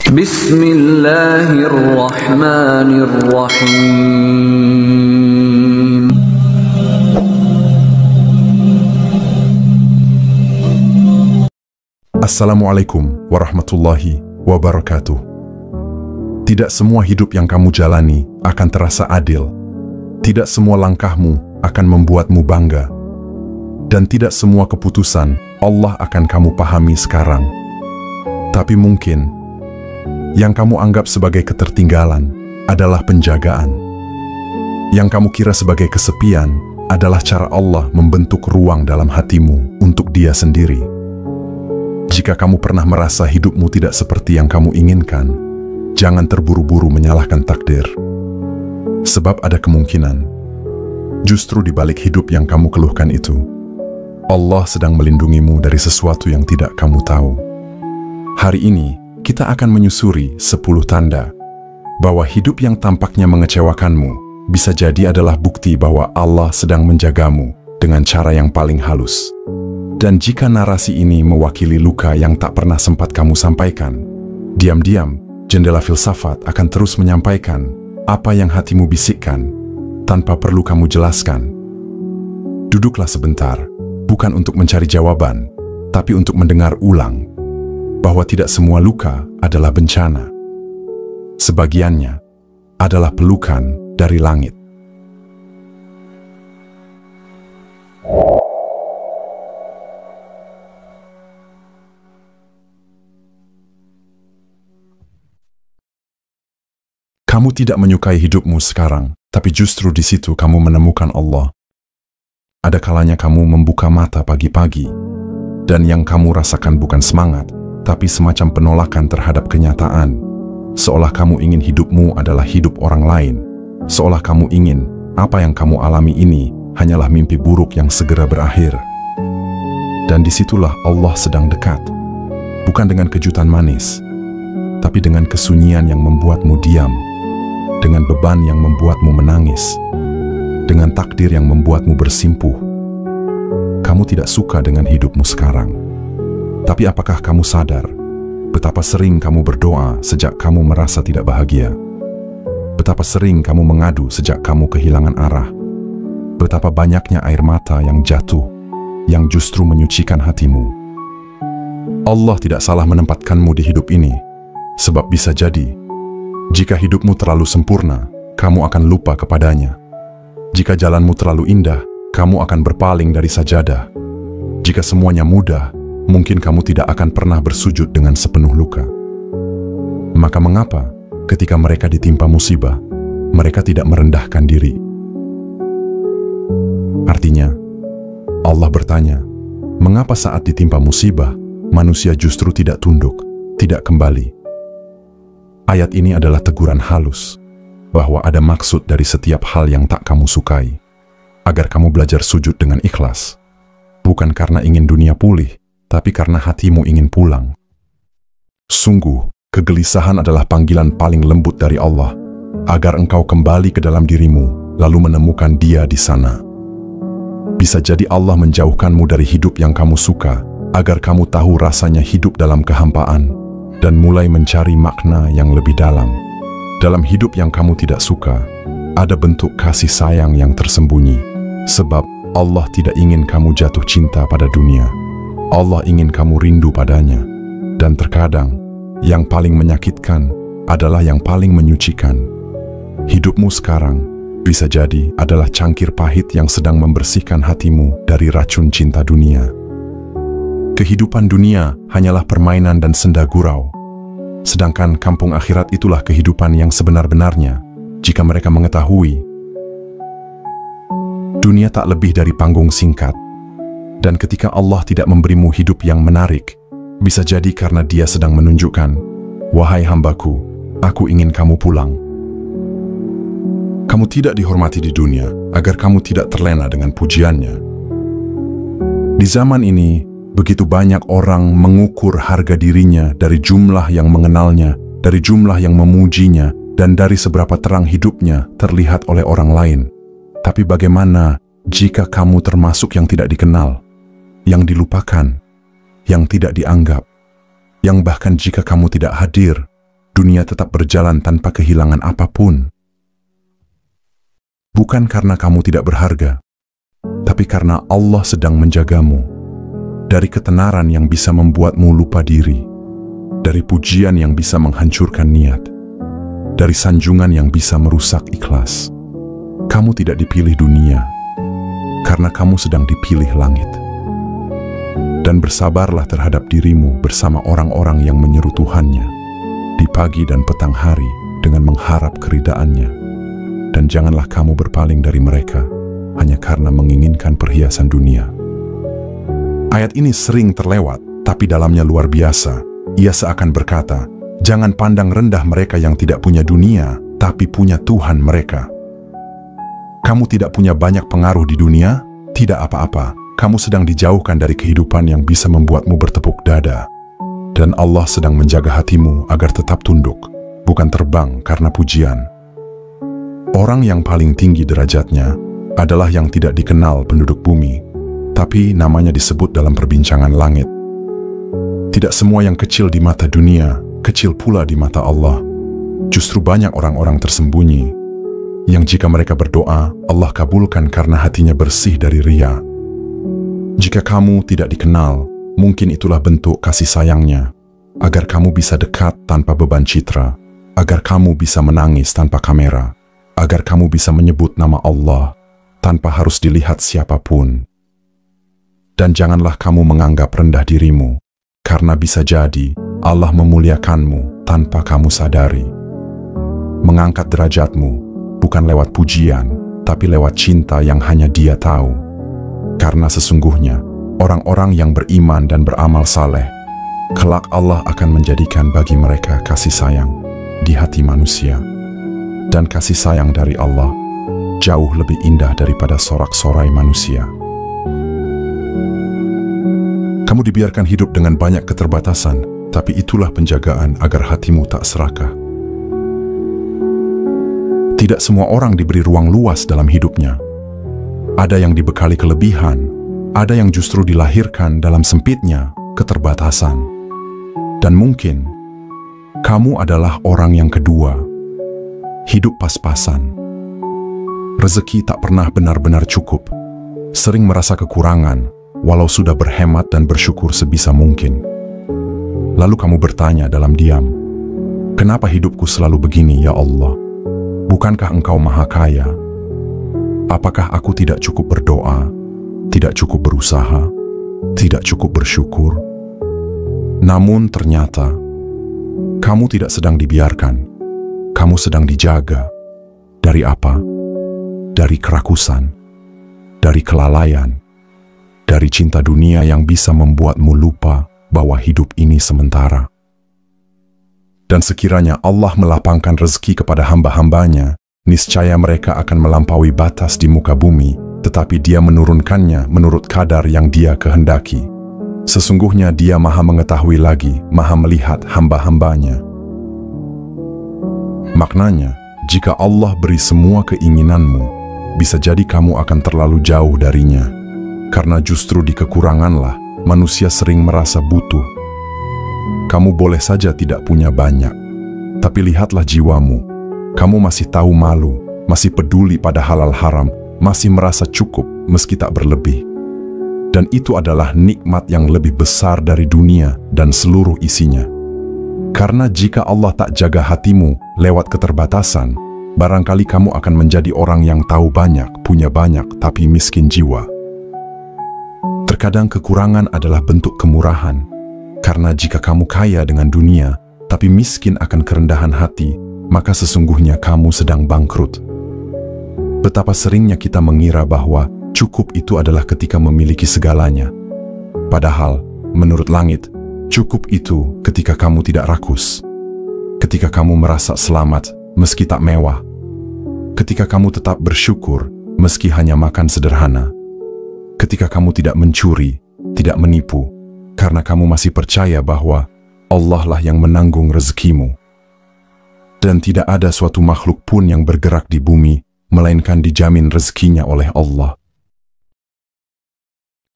Bismillahirrahmanirrahim. Assalamualaikum warahmatullahi wabarakatuh. Tidak semua hidup yang kamu jalani akan terasa adil. Tidak semua langkahmu akan membuatmu bangga. Dan tidak semua keputusan Allah akan kamu pahami sekarang. Tapi mungkin yang kamu anggap sebagai ketertinggalan adalah penjagaan. Yang kamu kira sebagai kesepian adalah cara Allah membentuk ruang dalam hatimu untuk Dia sendiri. Jika kamu pernah merasa hidupmu tidak seperti yang kamu inginkan, jangan terburu-buru menyalahkan takdir. Sebab ada kemungkinan, justru di balik hidup yang kamu keluhkan itu, Allah sedang melindungimu dari sesuatu yang tidak kamu tahu. Hari ini, kita akan menyusuri 10 tanda bahwa hidup yang tampaknya mengecewakanmu bisa jadi adalah bukti bahwa Allah sedang menjagamu dengan cara yang paling halus. Dan jika narasi ini mewakili luka yang tak pernah sempat kamu sampaikan, diam-diam jendela filsafat akan terus menyampaikan apa yang hatimu bisikkan tanpa perlu kamu jelaskan. Duduklah sebentar, bukan untuk mencari jawaban, tapi untuk mendengar ulang bahwa tidak semua luka adalah bencana. Sebagiannya adalah pelukan dari langit. Kamu tidak menyukai hidupmu sekarang, tapi justru di situ kamu menemukan Allah. Ada kalanya kamu membuka mata pagi-pagi, dan yang kamu rasakan bukan semangat, tapi semacam penolakan terhadap kenyataan. Seolah kamu ingin hidupmu adalah hidup orang lain. Seolah kamu ingin apa yang kamu alami ini hanyalah mimpi buruk yang segera berakhir. Dan disitulah Allah sedang dekat. Bukan dengan kejutan manis, tapi dengan kesunyian yang membuatmu diam. Dengan beban yang membuatmu menangis. Dengan takdir yang membuatmu bersimpuh. Kamu tidak suka dengan hidupmu sekarang. Tapi apakah kamu sadar betapa sering kamu berdoa sejak kamu merasa tidak bahagia? Betapa sering kamu mengadu sejak kamu kehilangan arah? Betapa banyaknya air mata yang jatuh, yang justru menyucikan hatimu? Allah tidak salah menempatkanmu di hidup ini, sebab bisa jadi, jika hidupmu terlalu sempurna, kamu akan lupa kepadanya. Jika jalanmu terlalu indah, kamu akan berpaling dari sajadah. Jika semuanya mudah, mungkin kamu tidak akan pernah bersujud dengan sepenuh luka. Maka mengapa ketika mereka ditimpa musibah, mereka tidak merendahkan diri? Artinya, Allah bertanya, mengapa saat ditimpa musibah, manusia justru tidak tunduk, tidak kembali? Ayat ini adalah teguran halus, bahwa ada maksud dari setiap hal yang tak kamu sukai, agar kamu belajar sujud dengan ikhlas, bukan karena ingin dunia pulih, tapi karena hatimu ingin pulang. Sungguh, kegelisahan adalah panggilan paling lembut dari Allah, agar engkau kembali ke dalam dirimu, lalu menemukan Dia di sana. Bisa jadi Allah menjauhkanmu dari hidup yang kamu suka, agar kamu tahu rasanya hidup dalam kehampaan, dan mulai mencari makna yang lebih dalam. Dalam hidup yang kamu tidak suka, ada bentuk kasih sayang yang tersembunyi, sebab Allah tidak ingin kamu jatuh cinta pada dunia. Allah ingin kamu rindu padanya. Dan terkadang, yang paling menyakitkan adalah yang paling menyucikan. Hidupmu sekarang bisa jadi adalah cangkir pahit yang sedang membersihkan hatimu dari racun cinta dunia. Kehidupan dunia hanyalah permainan dan senda gurau. Sedangkan kampung akhirat itulah kehidupan yang sebenar-benarnya, jika mereka mengetahui. Dunia tak lebih dari panggung singkat. Dan ketika Allah tidak memberimu hidup yang menarik, bisa jadi karena Dia sedang menunjukkan, wahai hambaku, aku ingin kamu pulang. Kamu tidak dihormati di dunia, agar kamu tidak terlena dengan pujiannya. Di zaman ini, begitu banyak orang mengukur harga dirinya dari jumlah yang mengenalnya, dari jumlah yang memujinya, dan dari seberapa terang hidupnya terlihat oleh orang lain. Tapi bagaimana jika kamu termasuk yang tidak dikenal, yang dilupakan, yang tidak dianggap, yang bahkan jika kamu tidak hadir, dunia tetap berjalan tanpa kehilangan apapun. Bukan karena kamu tidak berharga, tapi karena Allah sedang menjagamu dari ketenaran yang bisa membuatmu lupa diri, dari pujian yang bisa menghancurkan niat, dari sanjungan yang bisa merusak ikhlas. Kamu tidak dipilih dunia, karena kamu sedang dipilih langit. Dan bersabarlah terhadap dirimu bersama orang-orang yang menyeru Tuhannya di pagi dan petang hari dengan mengharap keridaannya. Dan janganlah kamu berpaling dari mereka hanya karena menginginkan perhiasan dunia. Ayat ini sering terlewat, tapi dalamnya luar biasa. Ia seakan berkata, jangan pandang rendah mereka yang tidak punya dunia, tapi punya Tuhan mereka. Kamu tidak punya banyak pengaruh di dunia? Tidak apa-apa. Kamu sedang dijauhkan dari kehidupan yang bisa membuatmu bertepuk dada. Dan Allah sedang menjaga hatimu agar tetap tunduk, bukan terbang karena pujian. Orang yang paling tinggi derajatnya adalah yang tidak dikenal penduduk bumi, tapi namanya disebut dalam perbincangan langit. Tidak semua yang kecil di mata dunia, kecil pula di mata Allah. Justru banyak orang-orang tersembunyi, yang jika mereka berdoa, Allah kabulkan karena hatinya bersih dari riya. Jika kamu tidak dikenal, mungkin itulah bentuk kasih sayangnya, agar kamu bisa dekat tanpa beban citra, agar kamu bisa menangis tanpa kamera, agar kamu bisa menyebut nama Allah tanpa harus dilihat siapapun. Dan janganlah kamu menganggap rendah dirimu, karena bisa jadi Allah memuliakanmu tanpa kamu sadari. Mengangkat derajatmu bukan lewat pujian, tapi lewat cinta yang hanya Dia tahu. Karena sesungguhnya orang-orang yang beriman dan beramal saleh, kelak Allah akan menjadikan bagi mereka kasih sayang di hati manusia. Dan kasih sayang dari Allah jauh lebih indah daripada sorak-sorai manusia. Kamu dibiarkan hidup dengan banyak keterbatasan, tapi itulah penjagaan agar hatimu tak serakah. Tidak semua orang diberi ruang luas dalam hidupnya. Ada yang dibekali kelebihan, ada yang justru dilahirkan dalam sempitnya keterbatasan. Dan mungkin kamu adalah orang yang kedua. Hidup pas-pasan. Rezeki tak pernah benar-benar cukup. Sering merasa kekurangan, walau sudah berhemat dan bersyukur sebisa mungkin. Lalu kamu bertanya dalam diam, kenapa hidupku selalu begini ya Allah? Bukankah Engkau maha kaya? Apakah aku tidak cukup berdoa, tidak cukup berusaha, tidak cukup bersyukur? Namun ternyata, kamu tidak sedang dibiarkan. Kamu sedang dijaga. Dari apa? Dari kerakusan, dari kelalaian, dari cinta dunia yang bisa membuatmu lupa bahwa hidup ini sementara. Dan sekiranya Allah melapangkan rezeki kepada hamba-hambanya, niscaya mereka akan melampaui batas di muka bumi, tetapi Dia menurunkannya menurut kadar yang Dia kehendaki. Sesungguhnya Dia maha mengetahui lagi, maha melihat hamba-hambanya. Maknanya, jika Allah beri semua keinginanmu, bisa jadi kamu akan terlalu jauh darinya. Karena justru di kekuranganlah manusia sering merasa butuh. Kamu boleh saja tidak punya banyak, tapi lihatlah jiwamu. Kamu masih tahu malu, masih peduli pada halal haram, masih merasa cukup meski tak berlebih. Dan itu adalah nikmat yang lebih besar dari dunia dan seluruh isinya. Karena jika Allah tak jaga hatimu lewat keterbatasan, barangkali kamu akan menjadi orang yang tahu banyak, punya banyak, tapi miskin jiwa. Terkadang kekurangan adalah bentuk kemurahan, karena jika kamu kaya dengan dunia, tapi miskin akan kerendahan hati, maka sesungguhnya kamu sedang bangkrut. Betapa seringnya kita mengira bahwa cukup itu adalah ketika memiliki segalanya. Padahal, menurut langit, cukup itu ketika kamu tidak rakus, ketika kamu merasa selamat meski tak mewah, ketika kamu tetap bersyukur meski hanya makan sederhana, ketika kamu tidak mencuri, tidak menipu, karena kamu masih percaya bahwa Allah lah yang menanggung rezekimu. Dan tidak ada suatu makhluk pun yang bergerak di bumi, melainkan dijamin rezekinya oleh Allah.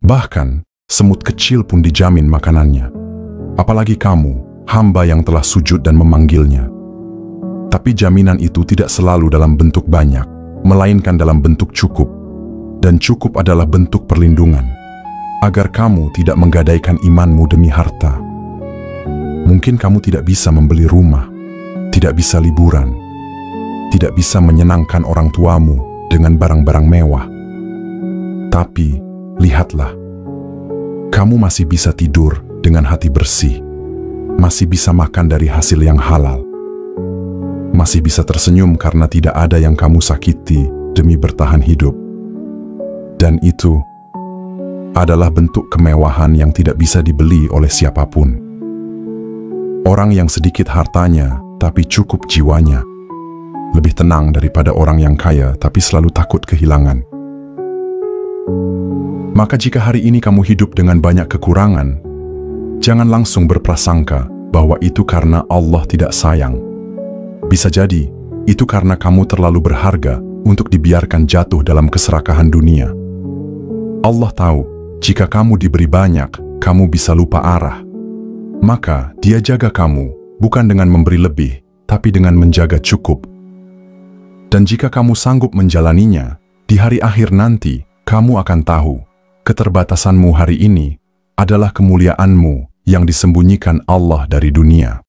Bahkan, semut kecil pun dijamin makanannya. Apalagi kamu, hamba yang telah sujud dan memanggilnya. Tapi jaminan itu tidak selalu dalam bentuk banyak, melainkan dalam bentuk cukup. Dan cukup adalah bentuk perlindungan, agar kamu tidak menggadaikan imanmu demi harta. Mungkin kamu tidak bisa membeli rumah, tidak bisa liburan, tidak bisa menyenangkan orang tuamu dengan barang-barang mewah. Tapi, lihatlah, kamu masih bisa tidur dengan hati bersih, masih bisa makan dari hasil yang halal, masih bisa tersenyum karena tidak ada yang kamu sakiti demi bertahan hidup. Dan itu adalah bentuk kemewahan yang tidak bisa dibeli oleh siapapun. Orang yang sedikit hartanya tapi cukup jiwanya lebih tenang daripada orang yang kaya tapi selalu takut kehilangan. Maka jika hari ini kamu hidup dengan banyak kekurangan, jangan langsung berprasangka bahwa itu karena Allah tidak sayang. Bisa jadi, itu karena kamu terlalu berharga untuk dibiarkan jatuh dalam keserakahan dunia. Allah tahu, jika kamu diberi banyak, kamu bisa lupa arah. Maka Dia jaga kamu, bukan dengan memberi lebih, tapi dengan menjaga cukup. Dan jika kamu sanggup menjalaninya, di hari akhir nanti, kamu akan tahu, keterbatasanmu hari ini adalah kemuliaanmu yang disembunyikan Allah dari dunia.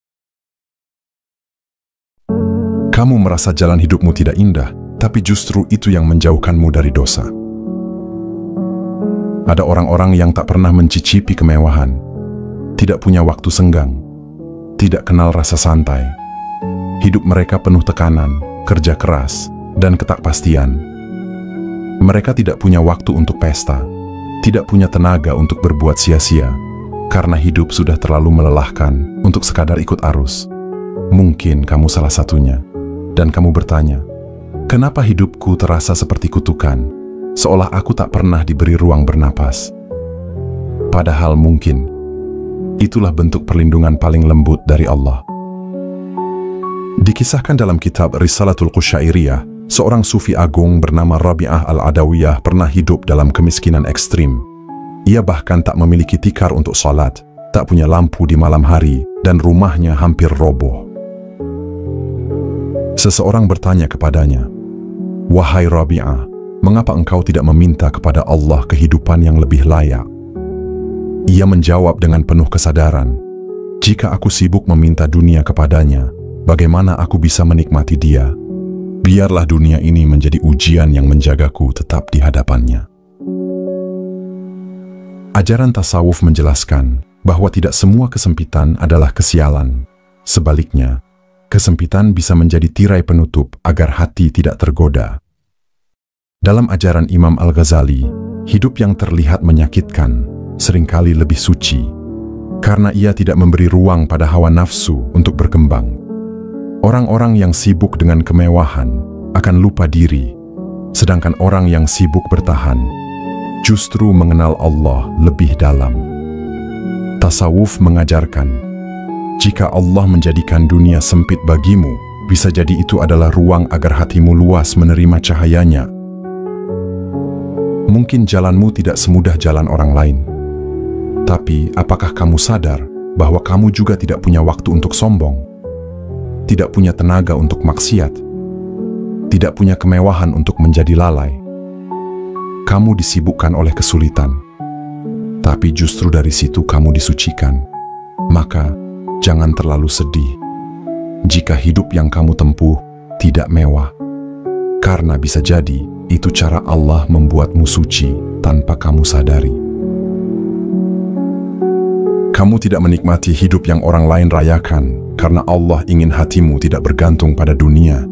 Kamu merasa jalan hidupmu tidak indah, tapi justru itu yang menjauhkanmu dari dosa. Ada orang-orang yang tak pernah mencicipi kemewahan, tidak punya waktu senggang, tidak kenal rasa santai. Hidup mereka penuh tekanan, kerja keras, dan ketakpastian. Mereka tidak punya waktu untuk pesta, tidak punya tenaga untuk berbuat sia-sia, karena hidup sudah terlalu melelahkan untuk sekadar ikut arus. Mungkin kamu salah satunya, dan kamu bertanya, kenapa hidupku terasa seperti kutukan, seolah aku tak pernah diberi ruang bernapas? Padahal mungkin itulah bentuk perlindungan paling lembut dari Allah. Dikisahkan dalam kitab Risalatul Qusyairiyah, seorang sufi agung bernama Rabi'ah al-Adawiyah pernah hidup dalam kemiskinan ekstrim. Ia bahkan tak memiliki tikar untuk salat, tak punya lampu di malam hari, dan rumahnya hampir roboh. Seseorang bertanya kepadanya, "Wahai Rabi'ah, mengapa engkau tidak meminta kepada Allah kehidupan yang lebih layak?" Ia menjawab dengan penuh kesadaran, "Jika aku sibuk meminta dunia kepadanya, bagaimana aku bisa menikmati Dia? Biarlah dunia ini menjadi ujian yang menjagaku tetap di hadapannya." Ajaran tasawuf menjelaskan bahwa tidak semua kesempitan adalah kesialan. Sebaliknya, kesempitan bisa menjadi tirai penutup agar hati tidak tergoda. Dalam ajaran Imam Al-Ghazali, hidup yang terlihat menyakitkan seringkali lebih suci, karena ia tidak memberi ruang pada hawa nafsu untuk berkembang. Orang-orang yang sibuk dengan kemewahan akan lupa diri, sedangkan orang yang sibuk bertahan justru mengenal Allah lebih dalam. Tasawuf mengajarkan, jika Allah menjadikan dunia sempit bagimu, bisa jadi itu adalah ruang agar hatimu luas menerima cahayanya. Mungkin jalanmu tidak semudah jalan orang lain, tapi apakah kamu sadar bahwa kamu juga tidak punya waktu untuk sombong? Tidak punya tenaga untuk maksiat? Tidak punya kemewahan untuk menjadi lalai? Kamu disibukkan oleh kesulitan, tapi justru dari situ kamu disucikan. Maka, jangan terlalu sedih jika hidup yang kamu tempuh tidak mewah, karena bisa jadi itu cara Allah membuatmu suci tanpa kamu sadari. Kamu tidak menikmati hidup yang orang lain rayakan karena Allah ingin hatimu tidak bergantung pada dunia.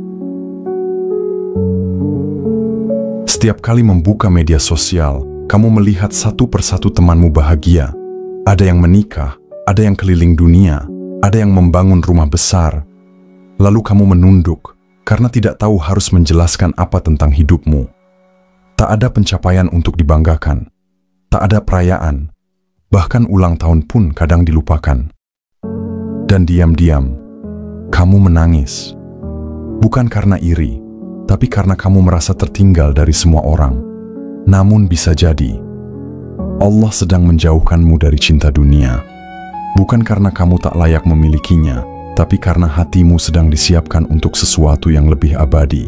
Setiap kali membuka media sosial, kamu melihat satu persatu temanmu bahagia. Ada yang menikah, ada yang keliling dunia, ada yang membangun rumah besar. Lalu kamu menunduk karena tidak tahu harus menjelaskan apa tentang hidupmu. Tak ada pencapaian untuk dibanggakan, tak ada perayaan. Bahkan ulang tahun pun kadang dilupakan. Dan diam-diam, kamu menangis. Bukan karena iri, tapi karena kamu merasa tertinggal dari semua orang. Namun bisa jadi, Allah sedang menjauhkanmu dari cinta dunia. Bukan karena kamu tak layak memilikinya, tapi karena hatimu sedang disiapkan untuk sesuatu yang lebih abadi.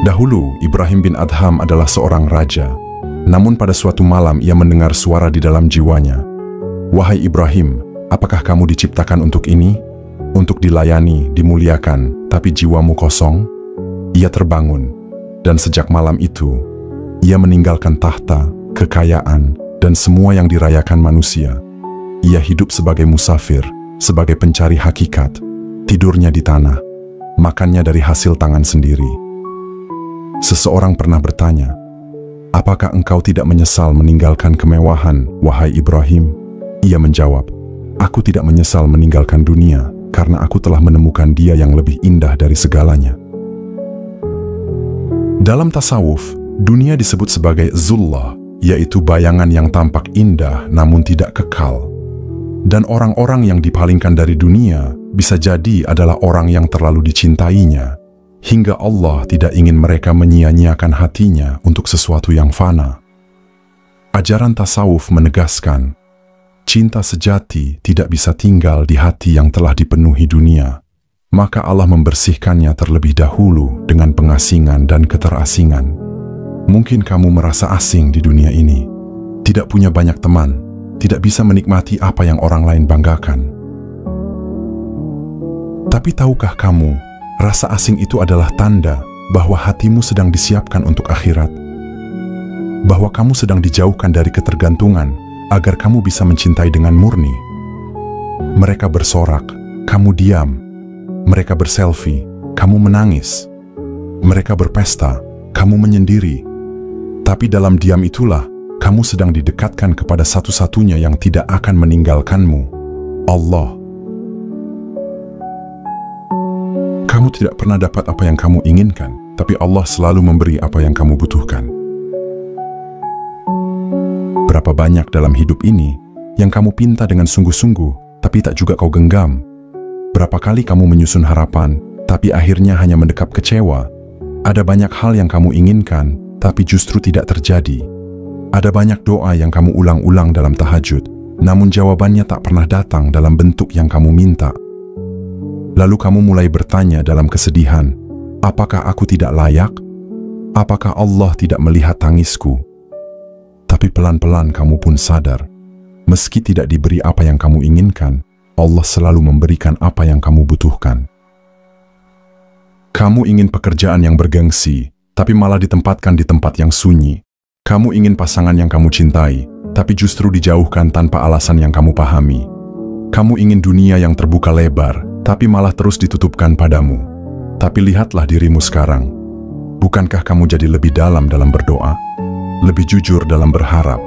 Dahulu, Ibrahim bin Adham adalah seorang raja. Namun pada suatu malam ia mendengar suara di dalam jiwanya. "Wahai Ibrahim, apakah kamu diciptakan untuk ini? Untuk dilayani, dimuliakan, tapi jiwamu kosong?" Ia terbangun, dan sejak malam itu, ia meninggalkan tahta, kekayaan, dan semua yang dirayakan manusia. Ia hidup sebagai musafir, sebagai pencari hakikat, tidurnya di tanah, makannya dari hasil tangan sendiri. Seseorang pernah bertanya, "Apakah engkau tidak menyesal meninggalkan kemewahan, wahai Ibrahim?" Ia menjawab, "Aku tidak menyesal meninggalkan dunia, karena aku telah menemukan dia yang lebih indah dari segalanya." Dalam tasawuf, dunia disebut sebagai zullah, yaitu bayangan yang tampak indah namun tidak kekal. Dan orang-orang yang dipalingkan dari dunia bisa jadi adalah orang yang terlalu dicintainya, hingga Allah tidak ingin mereka menyia-nyiakan hatinya untuk sesuatu yang fana. Ajaran tasawuf menegaskan, cinta sejati tidak bisa tinggal di hati yang telah dipenuhi dunia. Maka Allah membersihkannya terlebih dahulu dengan pengasingan dan keterasingan. Mungkin kamu merasa asing di dunia ini, tidak punya banyak teman, tidak bisa menikmati apa yang orang lain banggakan. Tapi tahukah kamu, rasa asing itu adalah tanda bahwa hatimu sedang disiapkan untuk akhirat. Bahwa kamu sedang dijauhkan dari ketergantungan agar kamu bisa mencintai dengan murni. Mereka bersorak, kamu diam. Mereka berselfie, kamu menangis. Mereka berpesta, kamu menyendiri. Tapi dalam diam itulah, kamu sedang didekatkan kepada satu-satunya yang tidak akan meninggalkanmu, Allah. Kamu tidak pernah dapat apa yang kamu inginkan, tapi Allah selalu memberi apa yang kamu butuhkan. Berapa banyak dalam hidup ini yang kamu pinta dengan sungguh-sungguh, tapi tak juga kau genggam? Berapa kali kamu menyusun harapan, tapi akhirnya hanya mendekap kecewa? Ada banyak hal yang kamu inginkan, tapi justru tidak terjadi. Ada banyak doa yang kamu ulang-ulang dalam tahajud, namun jawabannya tak pernah datang dalam bentuk yang kamu minta. Lalu kamu mulai bertanya dalam kesedihan, apakah aku tidak layak? Apakah Allah tidak melihat tangisku? Tapi pelan-pelan kamu pun sadar, meski tidak diberi apa yang kamu inginkan, Allah selalu memberikan apa yang kamu butuhkan. Kamu ingin pekerjaan yang bergengsi, tapi malah ditempatkan di tempat yang sunyi. Kamu ingin pasangan yang kamu cintai, tapi justru dijauhkan tanpa alasan yang kamu pahami. Kamu ingin dunia yang terbuka lebar, tapi malah terus ditutupkan padamu. Tapi lihatlah dirimu sekarang. Bukankah kamu jadi lebih dalam berdoa? Lebih jujur dalam berharap?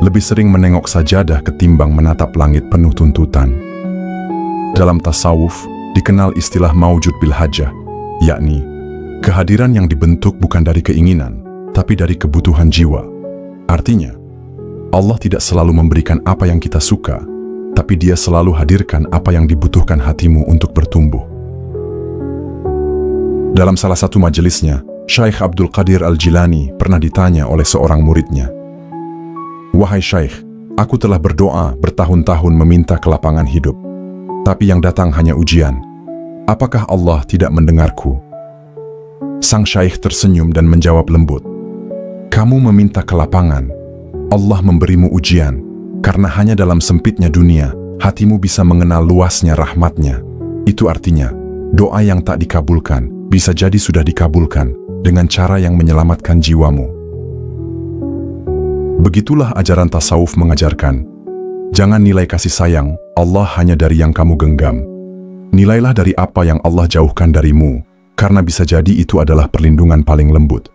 Lebih sering menengok sajadah ketimbang menatap langit penuh tuntutan? Dalam tasawuf, dikenal istilah maujud bil hajah, yakni kehadiran yang dibentuk bukan dari keinginan, tapi dari kebutuhan jiwa. Artinya, Allah tidak selalu memberikan apa yang kita suka, tapi Dia selalu hadirkan apa yang dibutuhkan hatimu untuk bertumbuh. Dalam salah satu majelisnya, Syekh Abdul Qadir Al-Jilani pernah ditanya oleh seorang muridnya, "Wahai Syekh, aku telah berdoa bertahun-tahun meminta kelapangan hidup, tapi yang datang hanya ujian. Apakah Allah tidak mendengarku?" Sang Syekh tersenyum dan menjawab lembut, "Kamu meminta kelapangan, Allah memberimu ujian, karena hanya dalam sempitnya dunia, hatimu bisa mengenal luasnya rahmatnya. Itu artinya, doa yang tak dikabulkan, bisa jadi sudah dikabulkan, dengan cara yang menyelamatkan jiwamu." Begitulah ajaran tasawuf mengajarkan, jangan nilai kasih sayang Allah hanya dari yang kamu genggam. Nilailah dari apa yang Allah jauhkan darimu, karena bisa jadi itu adalah perlindungan paling lembut.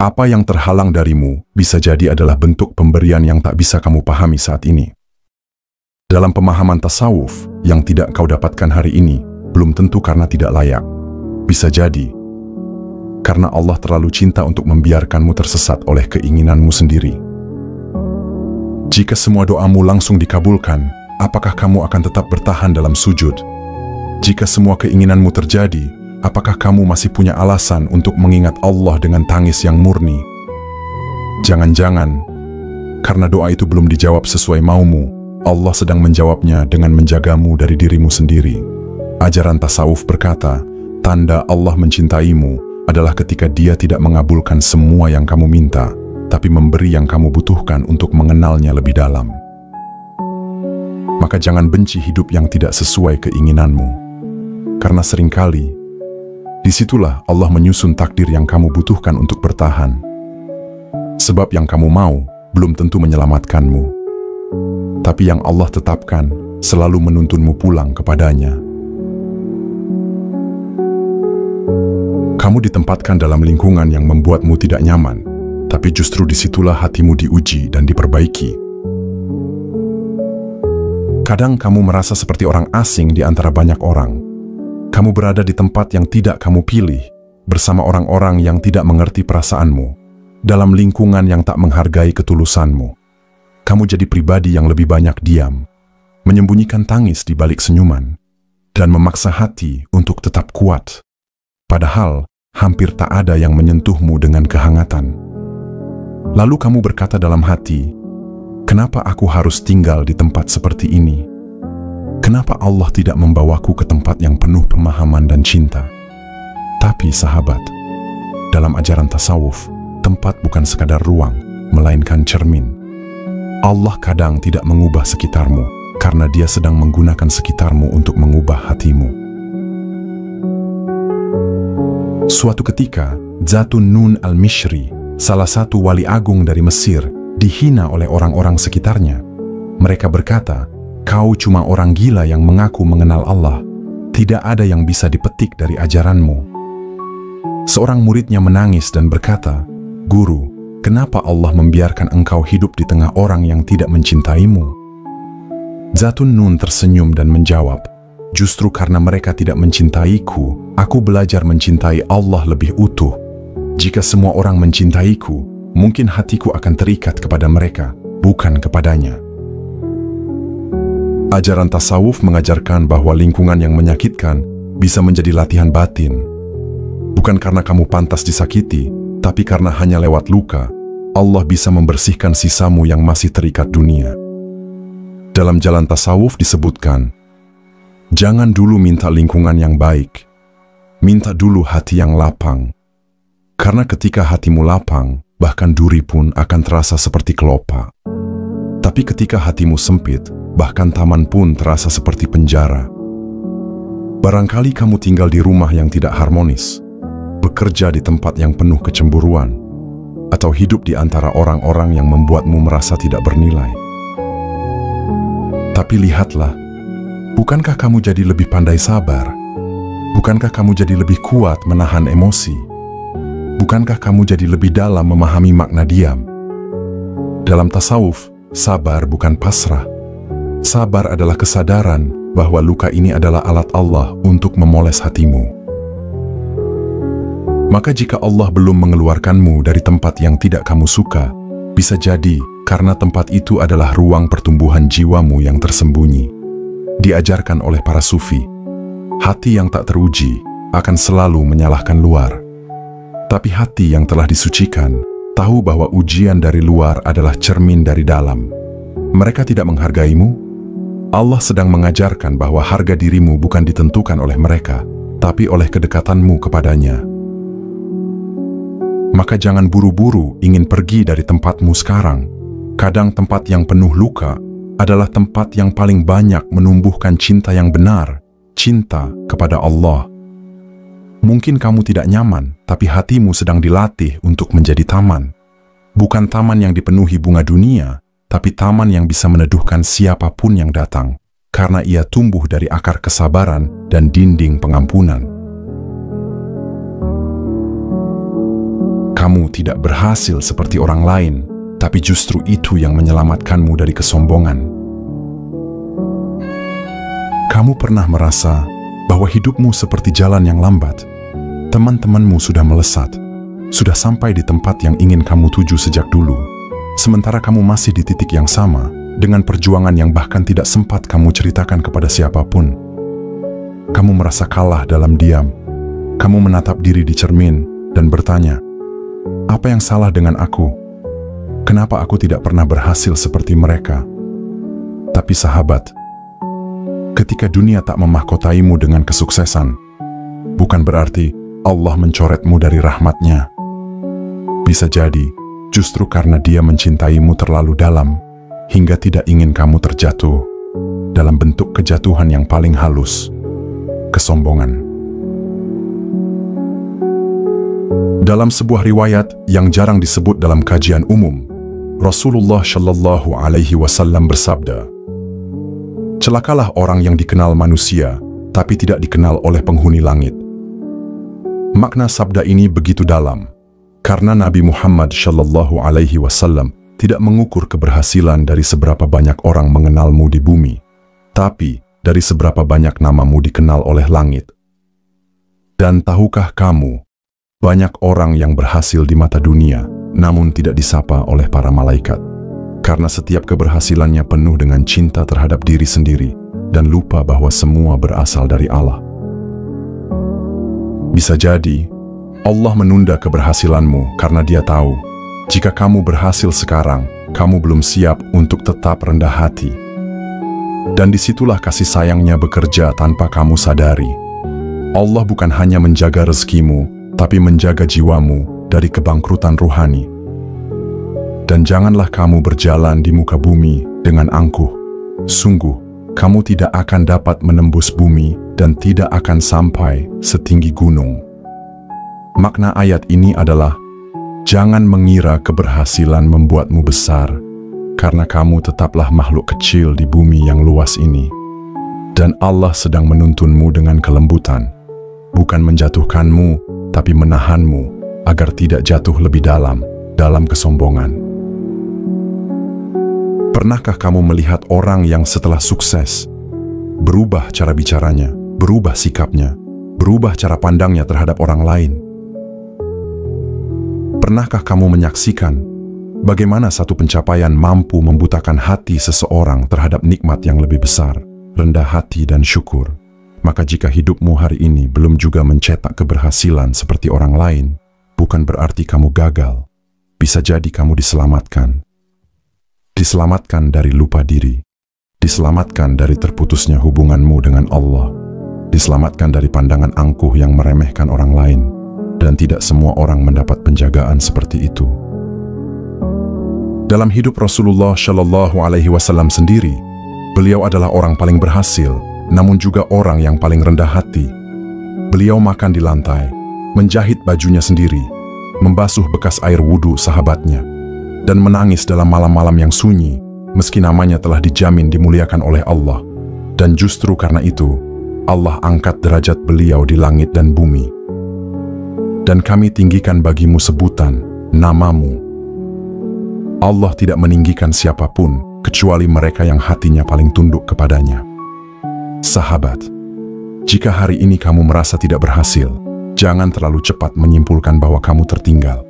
Apa yang terhalang darimu bisa jadi adalah bentuk pemberian yang tak bisa kamu pahami saat ini. Dalam pemahaman tasawuf, yang tidak kau dapatkan hari ini, belum tentu karena tidak layak. Bisa jadi, karena Allah terlalu cinta untuk membiarkanmu tersesat oleh keinginanmu sendiri. Jika semua doamu langsung dikabulkan, apakah kamu akan tetap bertahan dalam sujud? Jika semua keinginanmu terjadi, apakah kamu masih punya alasan untuk mengingat Allah dengan tangis yang murni? Jangan-jangan, karena doa itu belum dijawab sesuai maumu, Allah sedang menjawabnya dengan menjagamu dari dirimu sendiri. Ajaran tasawuf berkata, tanda Allah mencintaimu adalah ketika Dia tidak mengabulkan semua yang kamu minta, tapi memberi yang kamu butuhkan untuk mengenalnya lebih dalam. Maka jangan benci hidup yang tidak sesuai keinginanmu, karena seringkali disitulah Allah menyusun takdir yang kamu butuhkan untuk bertahan. Sebab yang kamu mau belum tentu menyelamatkanmu, tapi yang Allah tetapkan selalu menuntunmu pulang kepadanya. Kamu ditempatkan dalam lingkungan yang membuatmu tidak nyaman, tapi justru disitulah hatimu diuji dan diperbaiki. Kadang kamu merasa seperti orang asing di antara banyak orang. Kamu berada di tempat yang tidak kamu pilih, bersama orang-orang yang tidak mengerti perasaanmu, dalam lingkungan yang tak menghargai ketulusanmu. Kamu jadi pribadi yang lebih banyak diam, menyembunyikan tangis di balik senyuman, dan memaksa hati untuk tetap kuat. Padahal, hampir tak ada yang menyentuhmu dengan kehangatan. Lalu kamu berkata dalam hati, kenapa aku harus tinggal di tempat seperti ini? Kenapa Allah tidak membawaku ke tempat yang penuh pemahaman dan cinta? Tapi sahabat, dalam ajaran tasawuf, tempat bukan sekadar ruang, melainkan cermin. Allah kadang tidak mengubah sekitarmu, karena Dia sedang menggunakan sekitarmu untuk mengubah hatimu. Suatu ketika, Zatun Nun al-Mishri, salah satu wali agung dari Mesir, dihina oleh orang-orang sekitarnya. Mereka berkata, kau cuma orang gila yang mengaku mengenal Allah. Tidak ada yang bisa dipetik dari ajaranmu. Seorang muridnya menangis dan berkata, Guru, kenapa Allah membiarkan engkau hidup di tengah orang yang tidak mencintaimu? Zatun Nun tersenyum dan menjawab, justru karena mereka tidak mencintaiku, aku belajar mencintai Allah lebih utuh. Jika semua orang mencintaiku, mungkin hatiku akan terikat kepada mereka, bukan kepadanya. Ajaran tasawuf mengajarkan bahwa lingkungan yang menyakitkan bisa menjadi latihan batin. Bukan karena kamu pantas disakiti, tapi karena hanya lewat luka, Allah bisa membersihkan sisamu yang masih terikat dunia. Dalam jalan tasawuf disebutkan, jangan dulu minta lingkungan yang baik, minta dulu hati yang lapang. Karena ketika hatimu lapang, bahkan duri pun akan terasa seperti kelopak. Tapi ketika hatimu sempit, bahkan taman pun terasa seperti penjara. Barangkali kamu tinggal di rumah yang tidak harmonis, bekerja di tempat yang penuh kecemburuan, atau hidup di antara orang-orang yang membuatmu merasa tidak bernilai. Tapi lihatlah, bukankah kamu jadi lebih pandai sabar? Bukankah kamu jadi lebih kuat menahan emosi? Bukankah kamu jadi lebih dalam memahami makna diam? Dalam tasawuf, sabar bukan pasrah. Sabar adalah kesadaran bahwa luka ini adalah alat Allah untuk memoles hatimu. Maka jika Allah belum mengeluarkanmu dari tempat yang tidak kamu suka, bisa jadi karena tempat itu adalah ruang pertumbuhan jiwamu yang tersembunyi. Diajarkan oleh para sufi, hati yang tak teruji akan selalu menyalahkan luar. Tapi hati yang telah disucikan, tahu bahwa ujian dari luar adalah cermin dari dalam. Mereka tidak menghargaimu. Allah sedang mengajarkan bahwa harga dirimu bukan ditentukan oleh mereka, tapi oleh kedekatanmu kepadanya. Maka jangan buru-buru ingin pergi dari tempatmu sekarang. Kadang tempat yang penuh luka adalah tempat yang paling banyak menumbuhkan cinta yang benar, cinta kepada Allah. Mungkin kamu tidak nyaman, tapi hatimu sedang dilatih untuk menjadi taman. Bukan taman yang dipenuhi bunga dunia, tapi taman yang bisa meneduhkan siapapun yang datang, karena ia tumbuh dari akar kesabaran dan dinding pengampunan. Kamu tidak berhasil seperti orang lain, tapi justru itu yang menyelamatkanmu dari kesombongan. Kamu pernah merasa bahwa hidupmu seperti jalan yang lambat. Teman-temanmu sudah melesat, sudah sampai di tempat yang ingin kamu tuju sejak dulu. Sementara kamu masih di titik yang sama, dengan perjuangan yang bahkan tidak sempat kamu ceritakan kepada siapapun. Kamu merasa kalah dalam diam. Kamu menatap diri di cermin dan bertanya, apa yang salah dengan aku? Kenapa aku tidak pernah berhasil seperti mereka? Tapi sahabat, ketika dunia tak memahkotaimu dengan kesuksesan, bukan berarti Allah mencoretmu dari rahmatnya. Bisa jadi, justru karena Dia mencintaimu terlalu dalam, hingga tidak ingin kamu terjatuh dalam bentuk kejatuhan yang paling halus, kesombongan. Dalam sebuah riwayat yang jarang disebut dalam kajian umum, Rasulullah Shallallahu Alaihi Wasallam bersabda, "Celakalah orang yang dikenal manusia, tapi tidak dikenal oleh penghuni langit." Makna sabda ini begitu dalam, karena Nabi Muhammad Shallallahu Alaihi Wasallam tidak mengukur keberhasilan dari seberapa banyak orang mengenalmu di bumi, tapi dari seberapa banyak namamu dikenal oleh langit. Dan tahukah kamu, banyak orang yang berhasil di mata dunia, namun tidak disapa oleh para malaikat, karena setiap keberhasilannya penuh dengan cinta terhadap diri sendiri, dan lupa bahwa semua berasal dari Allah. Bisa jadi, Allah menunda keberhasilanmu karena Dia tahu, jika kamu berhasil sekarang, kamu belum siap untuk tetap rendah hati. Dan disitulah kasih sayangnya bekerja tanpa kamu sadari. Allah bukan hanya menjaga rezekimu, tapi menjaga jiwamu dari kebangkrutan ruhani. Dan janganlah kamu berjalan di muka bumi dengan angkuh. Sungguh, kamu tidak akan dapat menembus bumi dan tidak akan sampai setinggi gunung. Makna ayat ini adalah, jangan mengira keberhasilan membuatmu besar, karena kamu tetaplah makhluk kecil di bumi yang luas ini. Dan Allah sedang menuntunmu dengan kelembutan, bukan menjatuhkanmu, tapi menahanmu agar tidak jatuh lebih dalam kesombongan. Pernahkah kamu melihat orang yang setelah sukses berubah cara bicaranya, berubah sikapnya, berubah cara pandangnya terhadap orang lain? Pernahkah kamu menyaksikan bagaimana satu pencapaian mampu membutakan hati seseorang terhadap nikmat yang lebih besar, rendah hati dan syukur? Maka jika hidupmu hari ini belum juga mencetak keberhasilan seperti orang lain, bukan berarti kamu gagal. Bisa jadi kamu diselamatkan. Diselamatkan dari lupa diri. Diselamatkan dari terputusnya hubunganmu dengan Allah. Diselamatkan dari pandangan angkuh yang meremehkan orang lain. Dan tidak semua orang mendapat penjagaan seperti itu. Dalam hidup Rasulullah Shallallahu Alaihi Wasallam sendiri, beliau adalah orang paling berhasil, namun juga orang yang paling rendah hati. Beliau makan di lantai, menjahit bajunya sendiri, membasuh bekas air wudhu sahabatnya, dan menangis dalam malam-malam yang sunyi, meski namanya telah dijamin dimuliakan oleh Allah. Dan justru karena itu, Allah angkat derajat beliau di langit dan bumi. Dan kami tinggikan bagimu sebutan, namamu. Allah tidak meninggikan siapapun, kecuali mereka yang hatinya paling tunduk kepadanya. Sahabat, jika hari ini kamu merasa tidak berhasil, jangan terlalu cepat menyimpulkan bahwa kamu tertinggal.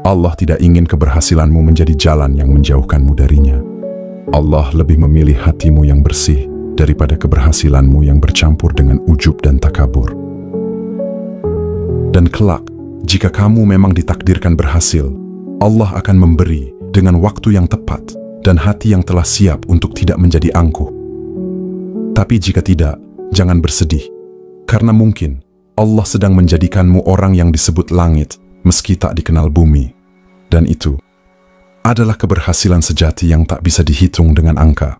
Allah tidak ingin keberhasilanmu menjadi jalan yang menjauhkanmu darinya. Allah lebih memilih hatimu yang bersih daripada keberhasilanmu yang bercampur dengan ujub dan takabur. Dan kelak, jika kamu memang ditakdirkan berhasil, Allah akan memberi dengan waktu yang tepat dan hati yang telah siap untuk tidak menjadi angkuh. Tapi jika tidak, jangan bersedih, karena mungkin Allah sedang menjadikanmu orang yang disebut langit meski tak dikenal bumi. Dan itu adalah keberhasilan sejati yang tak bisa dihitung dengan angka.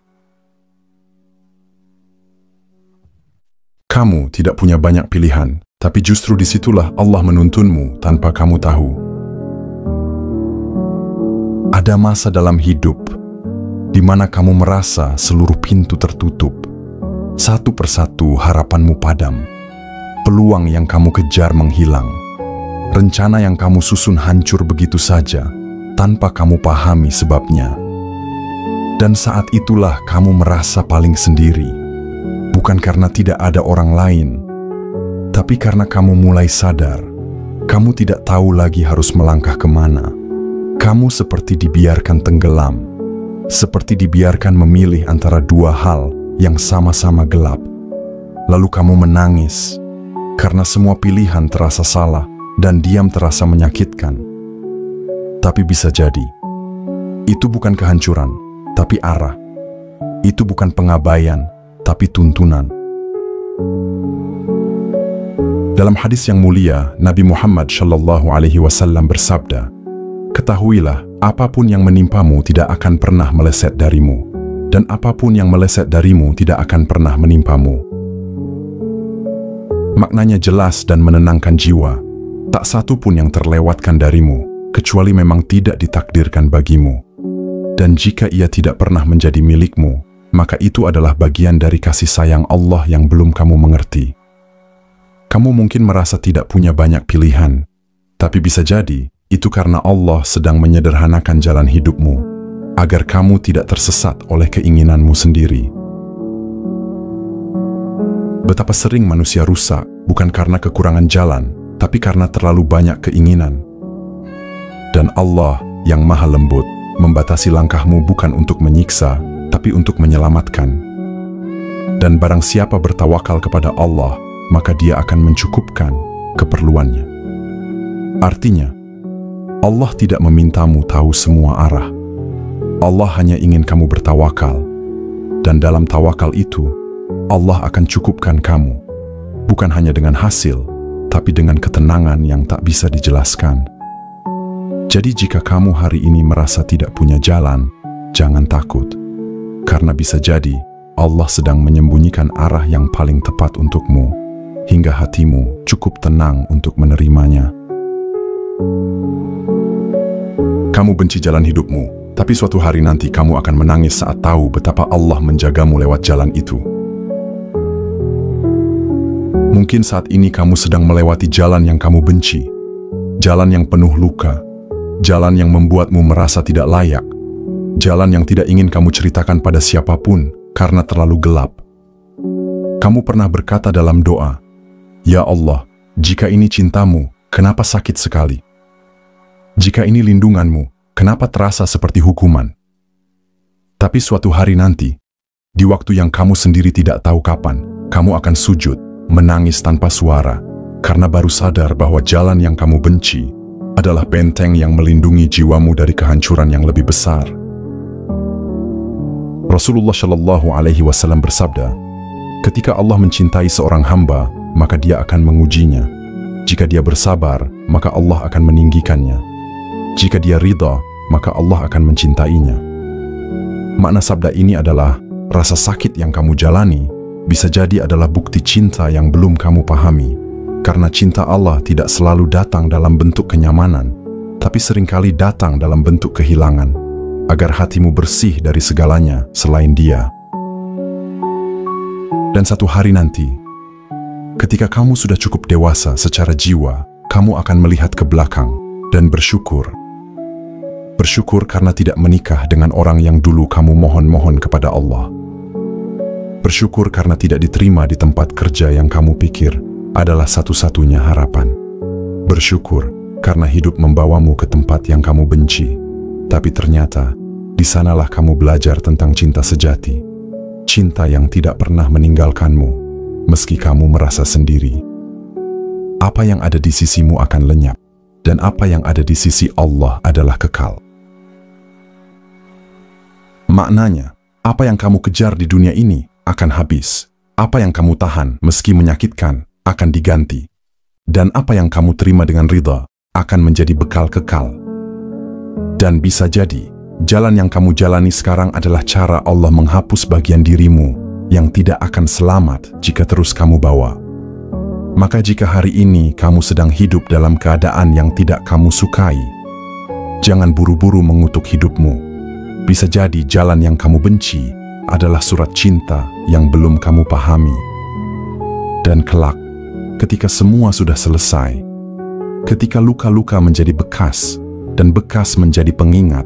Kamu tidak punya banyak pilihan, tapi justru disitulah Allah menuntunmu tanpa kamu tahu. Ada masa dalam hidup di mana kamu merasa seluruh pintu tertutup. Satu persatu harapanmu padam. Peluang yang kamu kejar menghilang. Rencana yang kamu susun hancur begitu saja, tanpa kamu pahami sebabnya. Dan saat itulah kamu merasa paling sendiri. Bukan karena tidak ada orang lain, tapi karena kamu mulai sadar, kamu tidak tahu lagi harus melangkah kemana. Kamu seperti dibiarkan tenggelam, seperti dibiarkan memilih antara dua hal yang sama-sama gelap. Lalu kamu menangis, karena semua pilihan terasa salah dan diam terasa menyakitkan. Tapi bisa jadi, itu bukan kehancuran, tapi arah. Itu bukan pengabaian, tapi tuntunan. Dalam hadis yang mulia, Nabi Muhammad SAW bersabda, "Ketahuilah, apapun yang menimpamu tidak akan pernah meleset darimu, dan apapun yang meleset darimu tidak akan pernah menimpamu." Maknanya jelas dan menenangkan jiwa. Tak satu pun yang terlewatkan darimu, kecuali memang tidak ditakdirkan bagimu. Dan jika ia tidak pernah menjadi milikmu, maka itu adalah bagian dari kasih sayang Allah yang belum kamu mengerti. Kamu mungkin merasa tidak punya banyak pilihan, tapi bisa jadi itu karena Allah sedang menyederhanakan jalan hidupmu, agar kamu tidak tersesat oleh keinginanmu sendiri. Betapa sering manusia rusak, bukan karena kekurangan jalan, tapi karena terlalu banyak keinginan. Dan Allah yang maha lembut, membatasi langkahmu bukan untuk menyiksa, tapi untuk menyelamatkan. Dan barang siapa bertawakal kepada Allah, maka dia akan mencukupkan keperluannya. Artinya, Allah tidak memintamu tahu semua arah. Allah hanya ingin kamu bertawakal. Dan dalam tawakal itu, Allah akan cukupkan kamu. Bukan hanya dengan hasil, tapi dengan ketenangan yang tak bisa dijelaskan. Jadi jika kamu hari ini merasa tidak punya jalan, jangan takut. Karena bisa jadi Allah sedang menyembunyikan arah yang paling tepat untukmu, hingga hatimu cukup tenang untuk menerimanya. Kamu benci jalan hidupmu, tapi suatu hari nanti kamu akan menangis saat tahu betapa Allah menjagamu lewat jalan itu. Mungkin saat ini kamu sedang melewati jalan yang kamu benci, jalan yang penuh luka, jalan yang membuatmu merasa tidak layak, jalan yang tidak ingin kamu ceritakan pada siapapun karena terlalu gelap. Kamu pernah berkata dalam doa, "Ya Allah, jika ini cintamu, kenapa sakit sekali? Jika ini lindunganmu, kenapa terasa seperti hukuman?" Tapi suatu hari nanti, di waktu yang kamu sendiri tidak tahu kapan, kamu akan sujud, menangis tanpa suara, karena baru sadar bahwa jalan yang kamu benci adalah benteng yang melindungi jiwamu dari kehancuran yang lebih besar. Rasulullah SAW bersabda, "Ketika Allah mencintai seorang hamba, maka dia akan mengujinya. Jika dia bersabar, maka Allah akan meninggikannya. Jika dia ridha, maka Allah akan mencintainya." Makna sabda ini adalah, rasa sakit yang kamu jalani bisa jadi adalah bukti cinta yang belum kamu pahami. Karena cinta Allah tidak selalu datang dalam bentuk kenyamanan, tapi seringkali datang dalam bentuk kehilangan, agar hatimu bersih dari segalanya selain Dia. Dan satu hari nanti, ketika kamu sudah cukup dewasa secara jiwa, kamu akan melihat ke belakang dan bersyukur. Bersyukur karena tidak menikah dengan orang yang dulu kamu mohon-mohon kepada Allah. Bersyukur karena tidak diterima di tempat kerja yang kamu pikir adalah satu-satunya harapan. Bersyukur karena hidup membawamu ke tempat yang kamu benci, tapi ternyata di sanalah kamu belajar tentang cinta sejati. Cinta yang tidak pernah meninggalkanmu, meski kamu merasa sendiri. Apa yang ada di sisimu akan lenyap, dan apa yang ada di sisi Allah adalah kekal. Maknanya, apa yang kamu kejar di dunia ini akan habis. Apa yang kamu tahan meski menyakitkan akan diganti. Dan apa yang kamu terima dengan ridha akan menjadi bekal kekal. Dan bisa jadi, jalan yang kamu jalani sekarang adalah cara Allah menghapus bagian dirimu yang tidak akan selamat jika terus kamu bawa. Maka jika hari ini kamu sedang hidup dalam keadaan yang tidak kamu sukai, jangan buru-buru mengutuk hidupmu. Bisa jadi jalan yang kamu benci adalah surat cinta yang belum kamu pahami. Dan kelak, ketika semua sudah selesai, ketika luka-luka menjadi bekas dan bekas menjadi pengingat,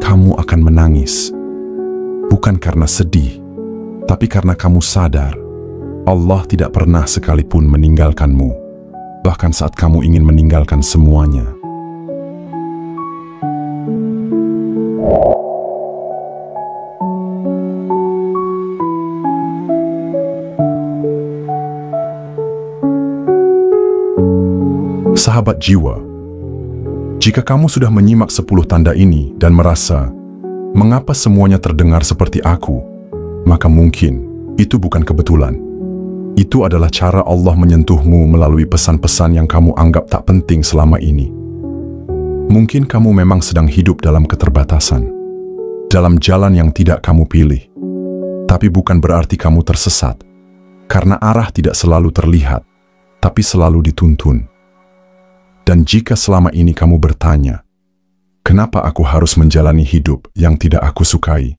kamu akan menangis. Bukan karena sedih, tapi karena kamu sadar Allah tidak pernah sekalipun meninggalkanmu, bahkan saat kamu ingin meninggalkan semuanya. Sahabat jiwa, jika kamu sudah menyimak 10 tanda ini dan merasa, mengapa semuanya terdengar seperti aku? maka mungkin itu bukan kebetulan. Itu adalah cara Allah menyentuhmu melalui pesan-pesan yang kamu anggap tak penting selama ini. Mungkin kamu memang sedang hidup dalam keterbatasan, dalam jalan yang tidak kamu pilih. Tapi bukan berarti kamu tersesat, karena arah tidak selalu terlihat, tapi selalu dituntun. Dan jika selama ini kamu bertanya, kenapa aku harus menjalani hidup yang tidak aku sukai?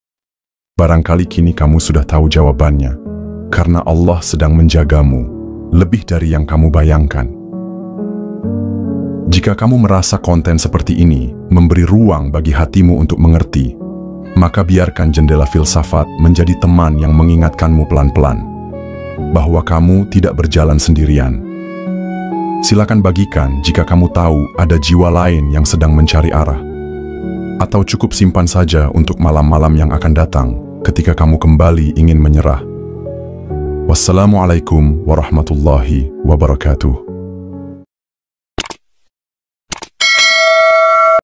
Barangkali kini kamu sudah tahu jawabannya, karena Allah sedang menjagamu lebih dari yang kamu bayangkan. Jika kamu merasa konten seperti ini memberi ruang bagi hatimu untuk mengerti, maka biarkan jendela filsafat menjadi teman yang mengingatkanmu pelan-pelan bahwa kamu tidak berjalan sendirian. Silakan bagikan jika kamu tahu ada jiwa lain yang sedang mencari arah. Atau cukup simpan saja untuk malam-malam yang akan datang ketika kamu kembali ingin menyerah. Wassalamualaikum warahmatullahi wabarakatuh.